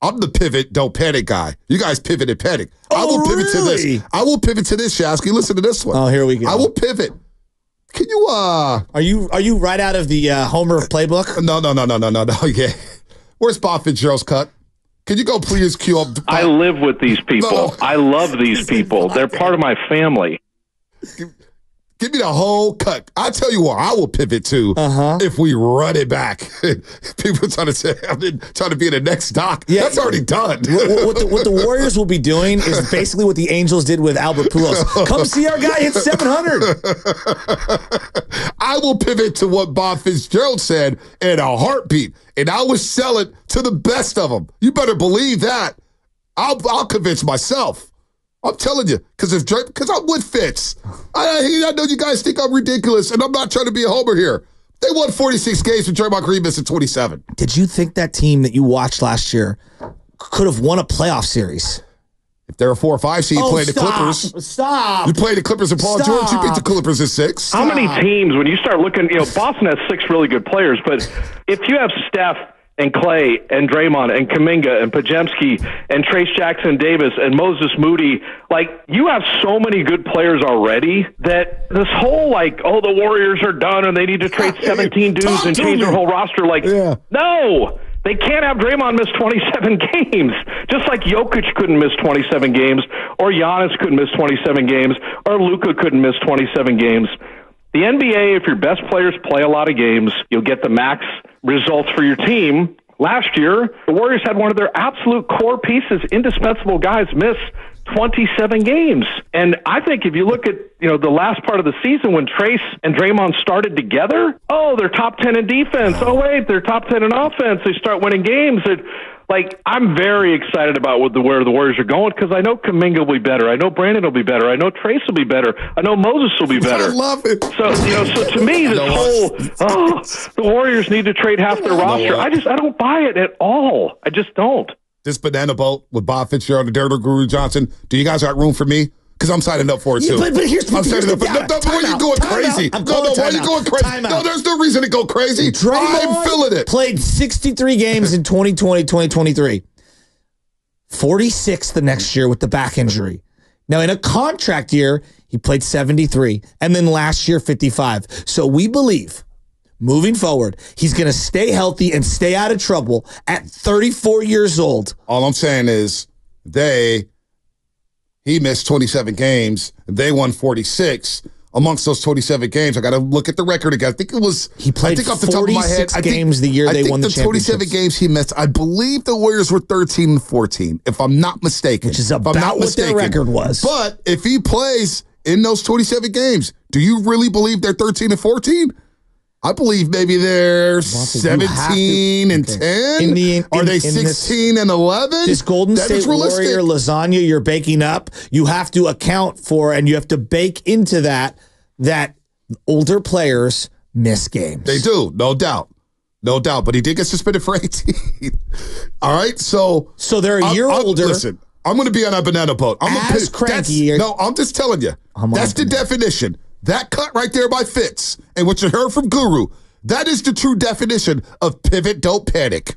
I'm the pivot, don't panic guy. You guys pivot and panic. Oh, I will pivot to this. I will pivot to this, Shasky. Listen to this one. Oh, here we go. I will pivot. Can you Are you right out of the Homer playbook? No. Yeah. Where's Bob Fitzgerald's cut? Can you go please cue up? I live with these people. No. I love these people. They're part of my family. Give me the whole cut. I tell you what, I will pivot to if we run it back. People trying to say I've been trying to be in the next doc. Yeah, that's already done. What the Warriors will be doing is basically what the Angels did with Albert Pujols. Come see our guy hit 700. I will pivot to what Bob Fitzgerald said in a heartbeat, and I will sell it to the best of them. You better believe that. I'll convince myself. I'm telling you, because I'm with Fitz. I know you guys think I'm ridiculous, and I'm not trying to be a homer here. They won 46 games with Draymond Green missing 27. Did you think that team that you watched last year could have won a playoff series? If they're a 4 or 5 seed, playing the Clippers. Stop. You played the Clippers and Paul George. You beat the Clippers at 6. How many teams, when you start looking, Boston has 6 really good players, but if you have Steph and Clay and Draymond and Kuminga and Pajemski and Trace Jackson-Davis and Moses Moody, you have so many good players already that this whole, the Warriors are done and they need to trade 17 dudes and change their whole roster. No! They can't have Draymond miss 27 games. Just like Jokic couldn't miss 27 games, or Giannis couldn't miss 27 games, or Luka couldn't miss 27 games. The NBA, if your best players play a lot of games, you'll get the max results for your team. Last year, the Warriors had one of their absolute core pieces, indispensable guys, miss 27 games. And I think if you look at, the last part of the season when Trace and Draymond started together, they're top 10 in defense. Oh, wait, they're top 10 in offense. They start winning games. I'm very excited about where the Warriors are going because I know Kuminga will be better. I know Brandon will be better. I know Trace will be better. I know Moses will be better. I love it. So to me, this the Warriors need to trade half their roster. I don't buy it at all. I just don't. This banana boat with Bob Fitzgerald and Derek Guru Johnson, do you guys got room for me? Because I'm signing up for it, too. But here's the why are you going crazy? Why are you going crazy? No, there's no reason to go crazy. I'm feeling it. Played 63 games in 2020, 2023. 46 the next year with the back injury. Now, in a contract year, he played 73. And then last year, 55. So we believe, moving forward, he's going to stay healthy and stay out of trouble at 34 years old. All I'm saying is he missed 27 games. They won 46. Amongst those 27 games, I got to look at the record again. I think it was. He played 46 games the year they won the championship. I think the 27 games he missed, I believe the Warriors were 13-14, if I'm not mistaken. Which is about what their record was. But if he plays in those 27 games, do you really believe they're 13-14? I believe maybe they're 17 and 10. Are they 16 and 11? This Golden State Warrior lasagna you're baking up, you have to account for and you have to bake into that older players miss games. They do, no doubt. No doubt. But he did get suspended for 18. All right, so they're a year older. Listen, I'm going to be on a banana boat. I'm cranky. No, I'm just telling you. That's the definition. That cut right there by Fitz and what you heard from Guru, that is the true definition of pivot, don't panic.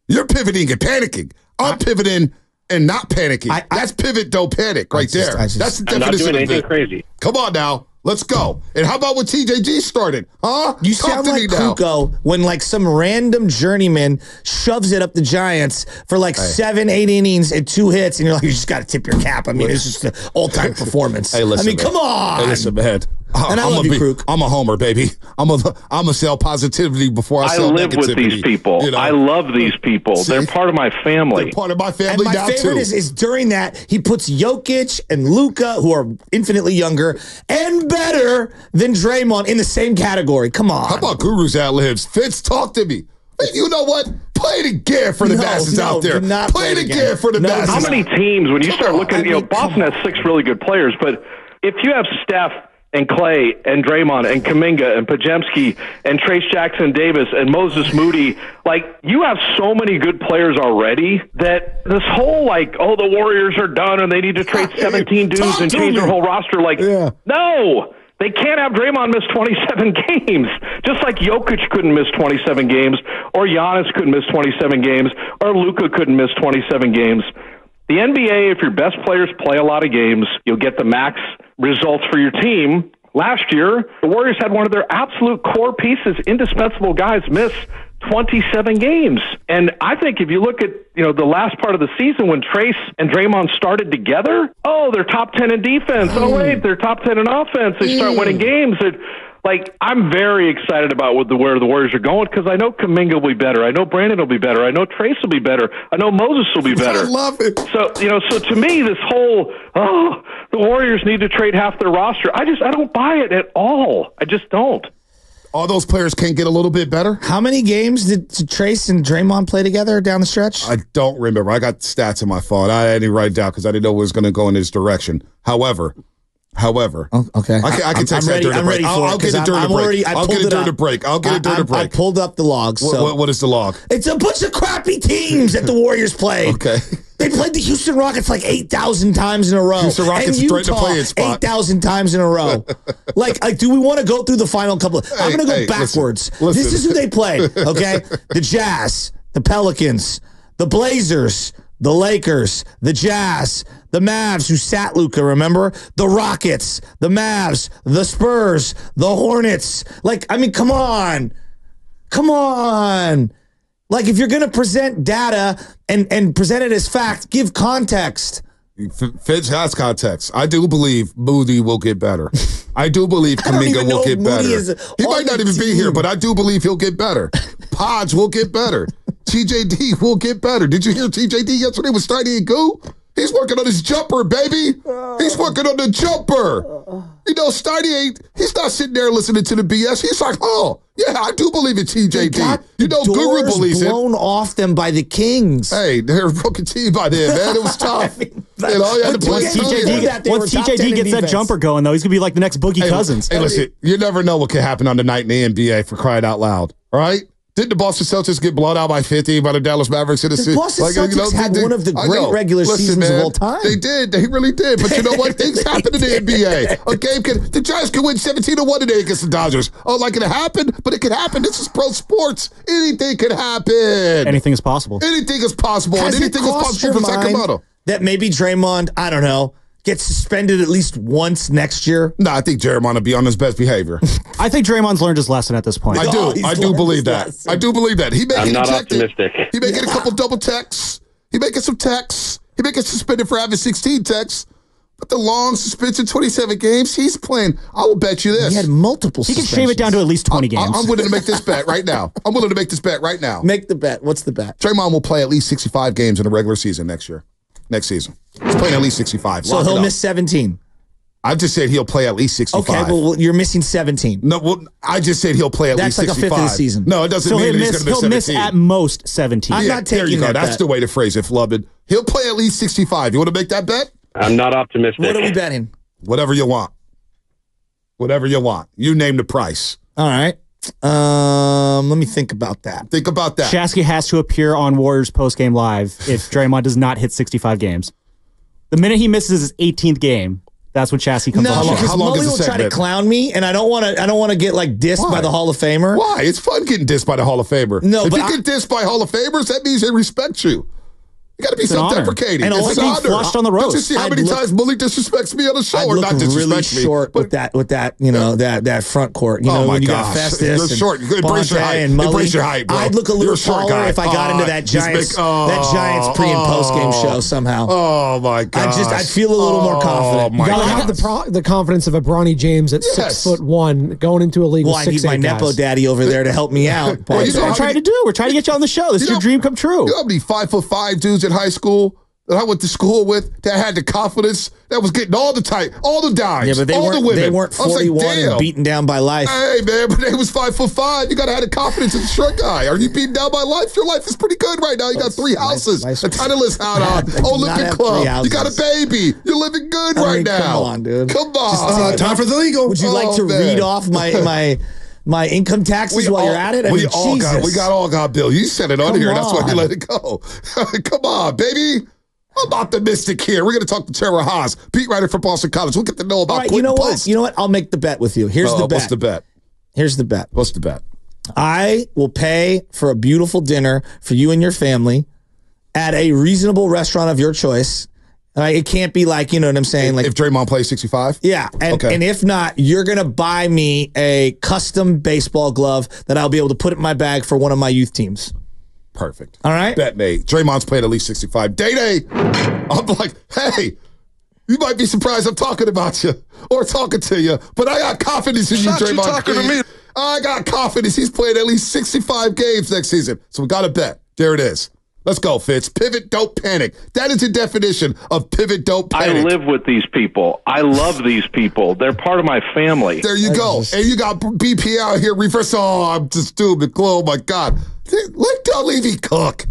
You're pivoting and panicking. I'm pivoting and not panicking. That's pivot, don't panic right there. That's the definition. I'm not doing anything of it. crazy. Come on now. Let's go. And how about when TJG started? Huh? You sound like Kuko when some random journeyman shoves it up the Giants for 7, 8 innings and 2 hits, and you're like, you just got to tip your cap. I mean, it's just an all-time performance. Hey, listen, come on. Hey, listen, man. And I love you, Kruk. I'm a homer, baby. I'm a sell positivity before I sell negativity. I live with these people. I love these people. See? They're part of my family. They're part of my family now, too. And my favorite is during that, he puts Jokic and Luka, who are infinitely younger and better than Draymond, in the same category. Come on. How about Guru's ad-libs? Fitz, talk to me. You know what? Play it again for the masses out there. Play it again for the masses. How many teams, when you start looking, Boston has 6 really good players, but if you have Steph and Clay and Draymond and Kuminga and Pajemski and Trace Jackson-Davis and Moses Moody, you have so many good players already that this whole, the Warriors are done and they need to trade 17 dudes and change their whole roster. No! They can't have Draymond miss 27 games. Just like Jokic couldn't miss 27 games, or Giannis couldn't miss 27 games, or Luka couldn't miss 27 games. The NBA, if your best players play a lot of games, you'll get the max results for your team. Last year, the Warriors had one of their absolute core pieces, indispensable guys, miss 27 games. And I think if you look at, the last part of the season when Trace and Draymond started together, they're top 10 in defense. Oh, wait, they're top 10 in offense. They start winning games. I'm very excited about where the Warriors are going because I know Kuminga will be better. I know Brandon will be better. I know Trace will be better. I know Moses will be better. I love it. So, so to me, this whole, the Warriors need to trade half their roster, I don't buy it at all. I just don't. All those players can't get a little bit better? How many games did Trace and Draymond play together down the stretch? I don't remember. I got stats in my phone. I didn't write it down because I didn't know it was going to go in this direction. However, okay. I can text that during the break. I'll get it during the break. I'll get it during the break. I'll get it during the break. I pulled up the logs. What is the log? It's a bunch of crappy teams that the Warriors played. Okay. They played the Houston Rockets 8,000 times in a row. Houston Rockets and Utah, straight to play spot. 8,000 times in a row. Do we want to go through the final couple? I'm going to go backwards. Listen. This is who they play, okay? The Jazz, the Pelicans, the Blazers, the Lakers, the Jazz, the Mavs, who sat Luka, remember? The Rockets, the Mavs, the Spurs, the Hornets. Come on. Come on. If you're going to present data and present it as fact, give context. Fitz has context. I do believe Moody will get better. I do believe Kuminga will get better. He might not even be here, but I do believe he'll get better. Podge will get better. TJD will get better. Did you hear TJD yesterday with Steiny and Goo? He's working on his jumper, baby. He's working on the jumper. Steiny he's not sitting there listening to the BS. He's like, I do believe in TJD. Guru believes it. Blown off them by the Kings. Hey, they're a broken team by then, man. It was tough. Once TJD gets that jumper going, though, he's going to be like the next Boogie Cousins. Hey, listen, you never know what could happen on the night in the NBA, for crying out loud. All right? Didn't the Boston Celtics get blown out by 50 by the Dallas Mavericks in the season? The Boston Celtics had one of the great regular seasons of all time. They did. They really did. But you know what? Things happen in the NBA. A game the Giants can win 17-1 today against the Dodgers. It happen? But it could happen. This is pro sports. Anything could happen. Anything is possible. Anything is possible. And anything is possible for Sacramento. That maybe Draymond, I don't know, gets suspended at least once next year? No, I think Draymond will be on his best behavior. I think Draymond's learned his lesson at this point. I do believe that. I do believe that. He may I'm get not ejected. optimistic. He may get a couple double texts. He may get some texts. He may get suspended for having 16 texts. But the long suspension, 27 games, he's playing. I will bet you this. He had multiple He suspensions. can shave it down to at least 20 games. I'm willing to make this bet right now. Make the bet. What's the bet? Draymond will play at least 65 games in the regular season next season. He's playing at least 65. So he'll miss 17. I just said he'll play at least 65. Okay, well, you're missing 17. No, I just said he'll play at least 65. That's like a fifth of the season. No, it doesn't mean that he's going to miss 17. He'll miss at most 17. I'm not taking there you go. that That's bet. the way to phrase it, Flubbin. He'll play at least 65. You want to make that bet? I'm not optimistic. What are we betting? Whatever you want. You name the price. All right. Let me think about that. Shasky has to appear on Warriors postgame live if Draymond does not hit 65 games. The minute he misses his 18th game, that's when Shasky comes on. No, because How long Mully is the will try to segment? clown me, and I don't want to get dissed Why? by the Hall of Famer. Why? It's fun getting dissed by the Hall of Famer. No, if but you get dissed by Hall of Famers, that means they respect you. You got to be It's an honor. self-deprecating. And It's also an being honor. flushed on the Don't you roast. see how many times Mully disrespects me on the show, I'd or look not disrespects really me? short with that, that front court. You Oh know, my when you gosh. got Festus You're and short. Embrace your Bonta height. and Mully. Embrace your height, bro. I'd look a You're little a short taller guy. if I got into that Giants pre and post game show somehow. Oh my god! I'd feel a little more confident. My You gotta God. have the confidence of a Bronny James at Yes. 6'1" going into a league Well, with I need 6'8" my guys. Nepo daddy over there to help me out. Well, That's what we're trying to do. We're trying to get you on the show. This is your dream come true. You know how many 5'5" dudes in high school that I went to school with that had the confidence that was getting all the dimes, Yeah, but they all the women. They weren't I was like, 41 damn. and beaten down by life. Hey man, but they was 5'5". You gotta have the confidence in the short guy. Are you beaten down by life? Your life is pretty good right now. You got 3 houses, nice. a Titleist house, Olympic have Club. 3 You got a baby. You're living good right now. Come on, dude. Come on. Time for the legal. Would you like to read off my income taxes while you're at it? I mean, Jesus. We all got Bill. You said it on Come here. That's why you on. let it go. Come on, baby. I'm optimistic here. We're going to talk to Tara Haas, beat writer for Boston College. We'll get to know about All right, Quentin you know Post. what? You know what? I'll make the bet with you. Here's the bet. What's the bet? Here's the bet. What's the bet? I will pay for a beautiful dinner for you and your family at a reasonable restaurant of your choice. It can't be like, you know what I'm saying? Like If Draymond plays 65? Yeah, and if not, you're going to buy me a custom baseball glove that I'll be able to put in my bag for one of my youth teams. Perfect. All right? Bet, Nate. Draymond's played at least 65. Day-Day, I'm like, hey, you might be surprised I'm talking about you or talking to you, but I got confidence in you, Draymond. You talking Green. to me? I got confidence he's playing at least 65 games next season. So we got to bet. There it is. Let's go, Fitz. Pivot, don't panic. That is the definition of pivot, don't panic. I live with these people. I love these people. They're part of my family. There you go. And you got BP out here reverse. Oh, I'm just stupid. Oh, my God. Let Levy cook.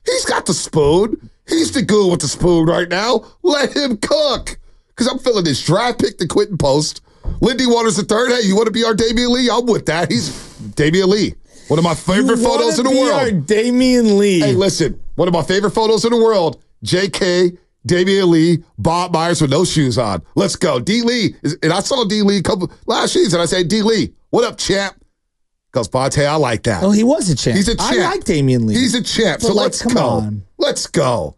He's got the spoon. He's the goo with the spoon right now. Let him cook. Because I'm feeling this draft pick to Quentin Post. Lindy Waters III. Hey, you want to be our Damian Lee? I'm with that. He's Damian Lee. One of my favorite photos in the world. Our Damian Lee. Hey, listen. One of my favorite photos in the world. JK, Damian Lee, Bob Myers with no shoes on. Let's go. D. Lee. And I saw D. Lee last season. I said, D. Lee, what up, champ? Goes, Bonta, I like that. Oh, he was a champ. He's a champ. I like Damian Lee. He's a champ. But So let's come go. on. Let's go.